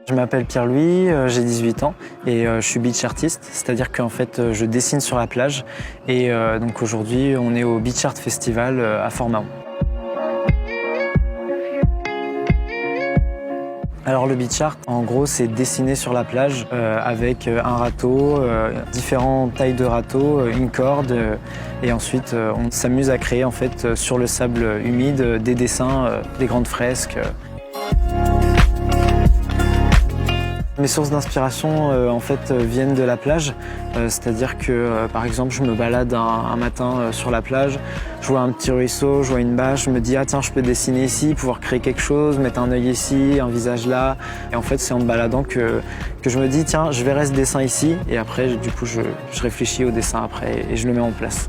Je m'appelle Pierre-Louis, j'ai 18 ans et je suis beach artiste, c'est-à-dire qu'en fait je dessine sur la plage et donc aujourd'hui on est au Beach Art Festival à Fort-Mahon. Alors le beach art, en gros, c'est dessiner sur la plage avec un râteau, différentes tailles de râteau, une corde, et ensuite on s'amuse à créer en fait sur le sable humide des dessins, des grandes fresques. Mes sources d'inspiration en fait viennent de la plage, c'est-à-dire que par exemple je me balade un matin sur la plage, je vois un petit ruisseau, je vois une bâche, je me dis ah tiens je peux dessiner ici, pouvoir créer quelque chose, mettre un œil ici, un visage là. Et en fait c'est en me baladant que je me dis tiens je verrai ce dessin ici et après du coup je réfléchis au dessin après et je le mets en place.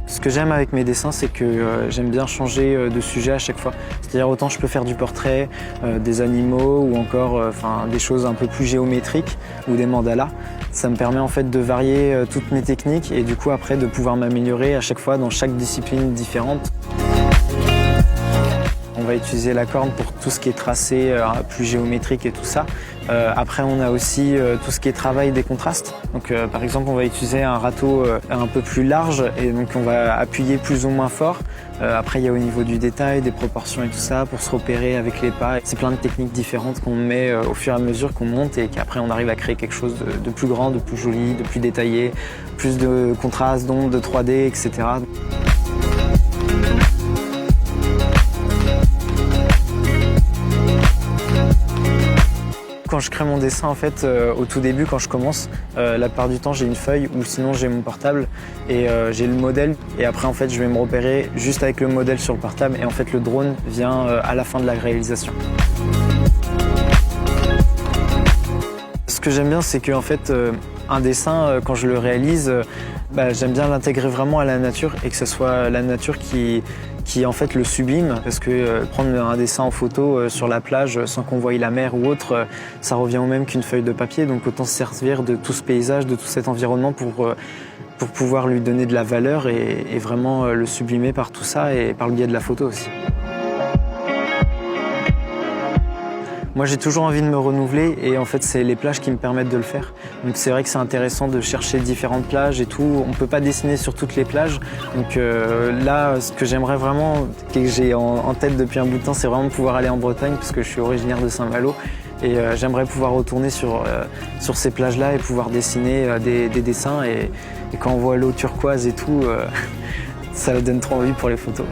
Ce que j'aime avec mes dessins, c'est que j'aime bien changer de sujet à chaque fois. C'est-à-dire autant je peux faire du portrait, des animaux ou encore des choses un peu plus géométriques ou des mandalas. Ça me permet en fait de varier toutes mes techniques et du coup après de pouvoir m'améliorer à chaque fois dans chaque discipline différente. On va utiliser la corne pour tout ce qui est tracé plus géométrique et tout ça. Après, on a aussi tout ce qui est travail des contrastes. Donc, par exemple, on va utiliser un râteau un peu plus large et donc on va appuyer plus ou moins fort. Après, il y a au niveau du détail, des proportions et tout ça pour se repérer avec les pas. C'est plein de techniques différentes qu'on met au fur et à mesure qu'on monte et qu'après on arrive à créer quelque chose de plus grand, de plus joli, de plus détaillé, plus de contrastes, d'ombres, de 3D, etc. Quand je crée mon dessin, en fait, au tout début, quand je commence, la plupart du temps, j'ai une feuille ou sinon j'ai mon portable et j'ai le modèle. Et après, en fait, je vais me repérer juste avec le modèle sur le portable et en fait, le drone vient à la fin de la réalisation. Ce que j'aime bien, c'est qu'en fait, un dessin, quand je le réalise, j'aime bien l'intégrer vraiment à la nature et que ce soit la nature qui en fait le sublime parce que prendre un dessin en photo sur la plage sans qu'on voie la mer ou autre, ça revient au même qu'une feuille de papier, donc autant se servir de tout ce paysage, de tout cet environnement pour pouvoir lui donner de la valeur et vraiment le sublimer par tout ça et par le biais de la photo aussi. Moi, j'ai toujours envie de me renouveler et en fait, c'est les plages qui me permettent de le faire. Donc c'est vrai que c'est intéressant de chercher différentes plages et tout. On ne peut pas dessiner sur toutes les plages. Donc là, ce que j'aimerais vraiment, que j'ai en tête depuis un bout de temps, c'est vraiment pouvoir aller en Bretagne parce que je suis originaire de Saint-Malo. Et j'aimerais pouvoir retourner sur ces plages-là et pouvoir dessiner des dessins. Et quand on voit l'eau turquoise et tout, ça donne trop envie pour les photos.